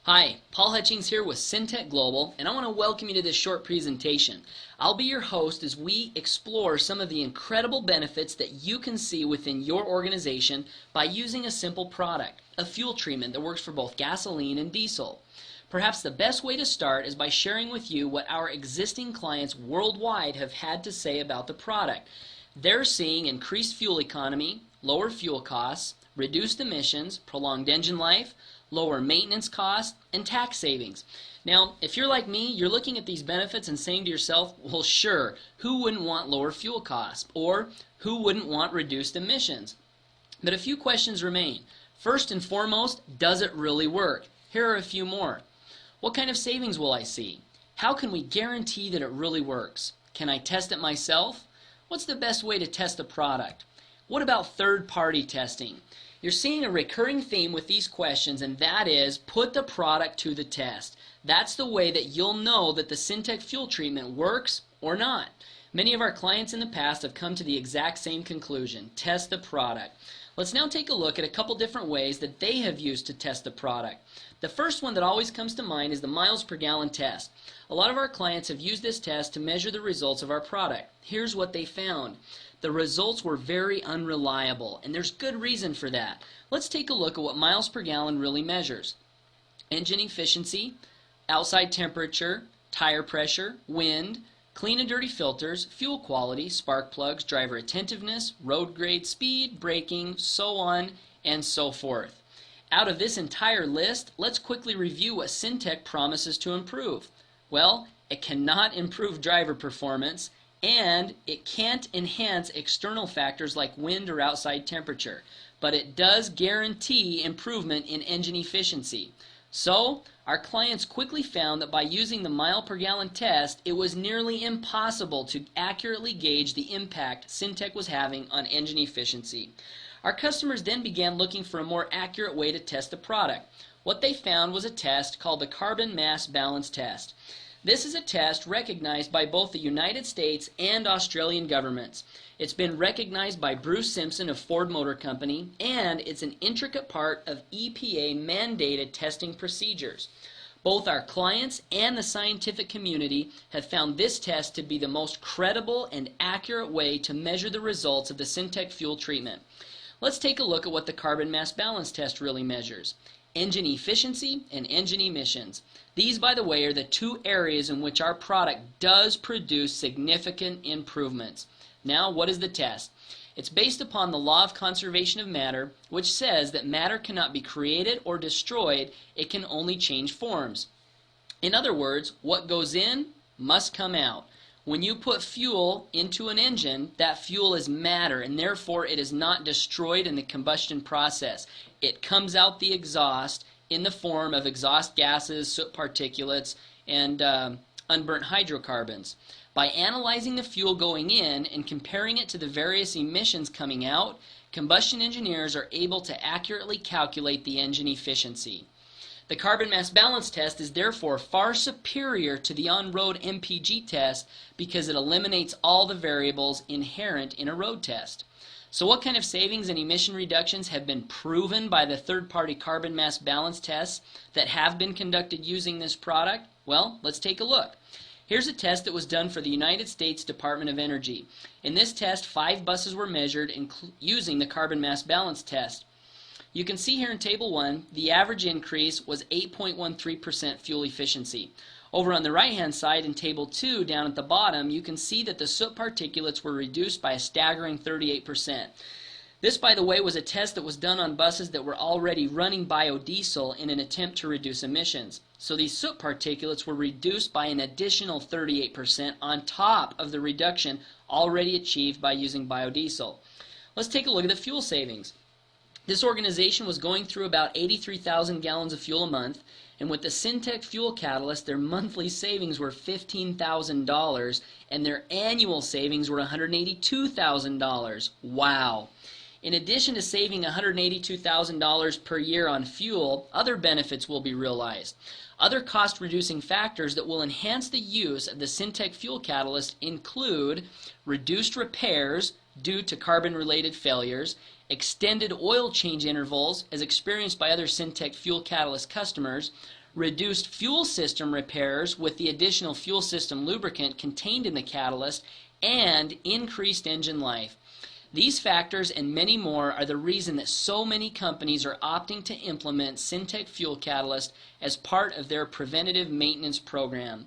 Hi, Paul Hutchings here with Syntec Global, and I want to welcome you to this short presentation. I'll be your host as we explore some of the incredible benefits that you can see within your organization by using a simple product, a fuel treatment that works for both gasoline and diesel. Perhaps the best way to start is by sharing with you what our existing clients worldwide have had to say about the product. They're seeing increased fuel economy, lower fuel costs, reduced emissions, prolonged engine life, lower maintenance costs, and tax savings. Now, if you're like me, you're looking at these benefits and saying to yourself, well, sure, who wouldn't want lower fuel costs? Or who wouldn't want reduced emissions? But a few questions remain. First and foremost, does it really work? Here are a few more. What kind of savings will I see? How can we guarantee that it really works? Can I test it myself? What's the best way to test a product? What about third-party testing? You're seeing a recurring theme with these questions, and that is put the product to the test. That's the way that you'll know that the Syntec fuel treatment works or not. Many of our clients in the past have come to the exact same conclusion: test the product. Let's now take a look at a couple different ways that they have used to test the product. The first one that always comes to mind is the miles per gallon test. A lot of our clients have used this test to measure the results of our product. Here's what they found. The results were very unreliable, and there's good reason for that. Let's take a look at what miles per gallon really measures. Engine efficiency, outside temperature, tire pressure, wind, clean and dirty filters, fuel quality, spark plugs, driver attentiveness, road grade, speed, braking, so on and so forth. Out of this entire list, let's quickly review what Syntec promises to improve. Well, it cannot improve driver performance, and it can't enhance external factors like wind or outside temperature, but it does guarantee improvement in engine efficiency. So, our clients quickly found that by using the mile per gallon test, it was nearly impossible to accurately gauge the impact Syntec was having on engine efficiency. Our customers then began looking for a more accurate way to test the product. What they found was a test called the Carbon Mass Balance Test. This is a test recognized by both the United States and Australian governments. It's been recognized by Bruce Simpson of Ford Motor Company, and it's an intricate part of EPA mandated testing procedures. Both our clients and the scientific community have found this test to be the most credible and accurate way to measure the results of the Syntec fuel treatment. Let's take a look at what the Carbon Mass Balance Test really measures: engine efficiency and engine emissions. These, by the way, are the two areas in which our product does produce significant improvements. Now, what is the test? It's based upon the law of conservation of matter, which says that matter cannot be created or destroyed, it can only change forms. In other words, what goes in must come out. When you put fuel into an engine, that fuel is matter, and therefore it is not destroyed in the combustion process. It comes out the exhaust in the form of exhaust gases, soot particulates, and unburnt hydrocarbons. By analyzing the fuel going in and comparing it to the various emissions coming out, combustion engineers are able to accurately calculate the engine efficiency. The Carbon Mass Balance Test is therefore far superior to the on-road MPG test because it eliminates all the variables inherent in a road test. So what kind of savings and emission reductions have been proven by the third-party Carbon Mass Balance tests that have been conducted using this product? Well, let's take a look. Here's a test that was done for the United States Department of Energy. In this test, 5 buses were measured using the Carbon Mass Balance Test. You can see here in Table 1, the average increase was 8.13% fuel efficiency. Over on the right-hand side in Table 2, down at the bottom, you can see that the soot particulates were reduced by a staggering 38%. This, by the way, was a test that was done on buses that were already running biodiesel in an attempt to reduce emissions. So these soot particulates were reduced by an additional 38% on top of the reduction already achieved by using biodiesel. Let's take a look at the fuel savings. This organization was going through about 83,000 gallons of fuel a month, and with the Syntec fuel catalyst, their monthly savings were $15,000, and their annual savings were $182,000. Wow! In addition to saving $182,000 per year on fuel, other benefits will be realized. Other cost-reducing factors that will enhance the use of the Syntec fuel catalyst include reduced repairs due to carbon-related failures extended oil change intervals as experienced by other Syntec fuel catalyst customers, reduced fuel system repairs with the additional fuel system lubricant contained in the catalyst, and increased engine life. These factors and many more are the reason that so many companies are opting to implement Syntec fuel catalyst as part of their preventative maintenance program.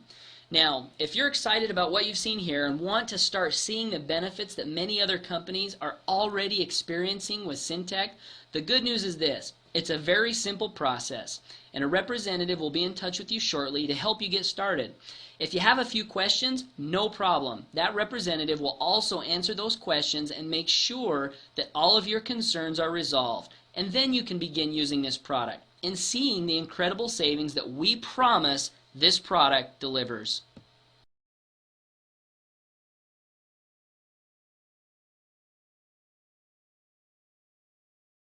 Now, if you're excited about what you've seen here and want to start seeing the benefits that many other companies are already experiencing with Syntec, the good news is this. It's a very simple process, and a representative will be in touch with you shortly to help you get started. If you have a few questions, no problem. That representative will also answer those questions and make sure that all of your concerns are resolved. And then you can begin using this product and seeing the incredible savings that we promise this product delivers.